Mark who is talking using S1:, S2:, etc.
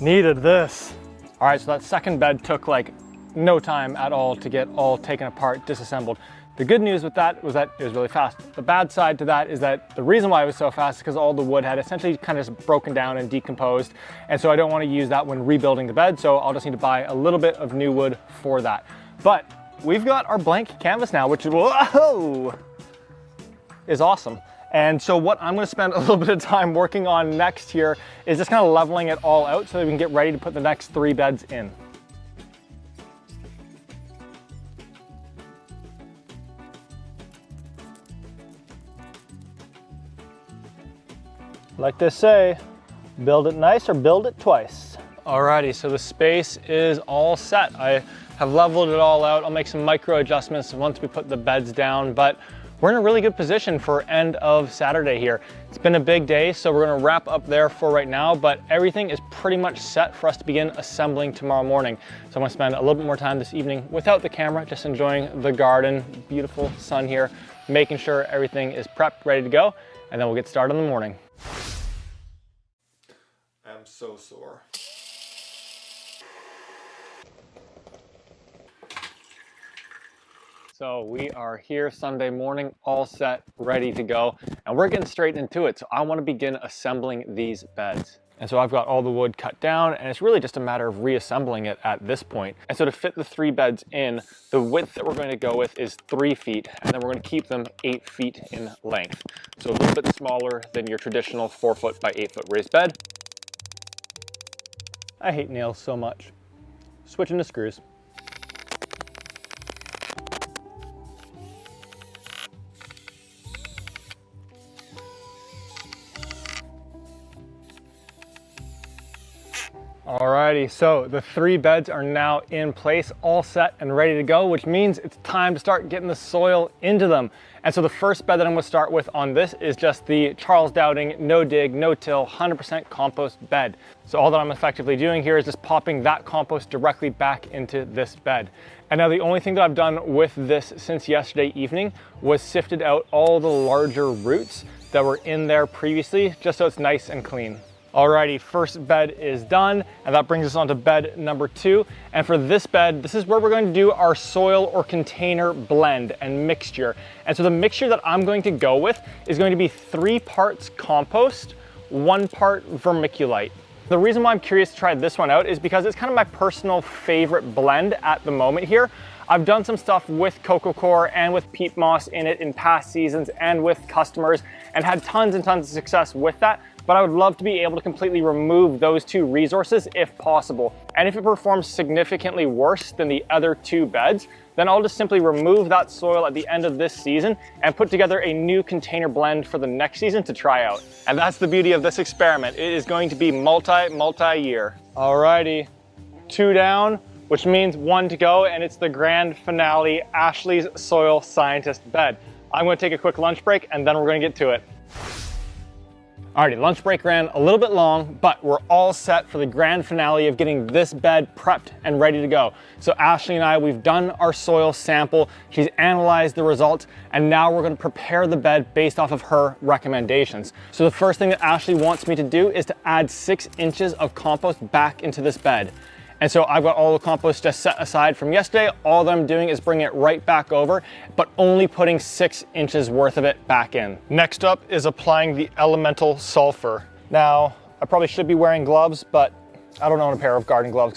S1: Needed this. All right, so that second bed took like no time at all to get all taken apart, disassembled. The good news with that was that it was really fast. The bad side to that is that the reason why it was so fast is because all the wood had essentially kind of just broken down and decomposed. And so I don't want to use that when rebuilding the bed. So I'll just need to buy a little bit of new wood for that. But we've got our blank canvas now, which whoa, is awesome. And so what I'm going to spend a little bit of time working on next here is just kind of leveling it all out so that we can get ready to put the next 3 beds in. Like they say, build it nice or build it twice. Alrighty, so the space is all set. I have leveled it all out. I'll make some micro adjustments once we put the beds down, but we're in a really good position for end of Saturday here. It's been a big day, so we're gonna wrap up there for right now, but everything is pretty much set for us to begin assembling tomorrow morning. So I'm gonna spend a little bit more time this evening without the camera, just enjoying the garden, beautiful sun here, making sure everything is prepped, ready to go, and then we'll get started in the morning.
S2: I'm so sore.
S1: So we are here Sunday morning, all set, ready to go, and we're getting straight into it. So I want to begin assembling these beds. And so I've got all the wood cut down, and it's really just a matter of reassembling it at this point. And so to fit the 3 beds in, the width that we're going to go with is 3 feet, and then we're going to keep them 8 feet in length. So a little bit smaller than your traditional 4 foot by 8 foot raised bed. I hate nails so much. Switching to screws. Alrighty, so the 3 beds are now in place, all set and ready to go, which means it's time to start getting the soil into them. And so the first bed that I'm going to start with on this is just the Charles Dowding, no dig, no till, 100% compost bed. So all that I'm effectively doing here is just popping that compost directly back into this bed. And now the only thing that I've done with this since yesterday evening was sifted out all the larger roots that were in there previously, just so it's nice and clean. Alrighty, first bed is done, and that brings us on to bed number 2. And for this bed, this is where we're going to do our soil or container blend and mixture. And so the mixture that I'm going to go with is going to be 3 parts compost, 1 part vermiculite. The reason why I'm curious to try this one out is because it's kind of my personal favorite blend at the moment here. I've done some stuff with Coco Core and with peat moss in it in past seasons and with customers and had tons and tons of success with that. But I would love to be able to completely remove those 2 resources if possible. And if it performs significantly worse than the other 2 beds, then I'll just simply remove that soil at the end of this season and put together a new container blend for the next season to try out. And that's the beauty of this experiment. It is going to be multi-year. Alrighty, 2 down, which means 1 to go, and it's the grand finale, Ashley's Soil Scientist bed. I'm gonna take a quick lunch break and then we're gonna get to it. Alrighty, lunch break ran a little bit long, but we're all set for the grand finale of getting this bed prepped and ready to go. So Ashley and I, we've done our soil sample, she's analyzed the results, and now we're gonna prepare the bed based off of her recommendations. So the first thing that Ashley wants me to do is to add 6 inches of compost back into this bed. And so I've got all the compost just set aside from yesterday. All that I'm doing is bringing it right back over, but only putting 6 inches worth of it back in. Next up is applying the elemental sulfur. Now, I probably should be wearing gloves, but I don't own a pair of garden gloves.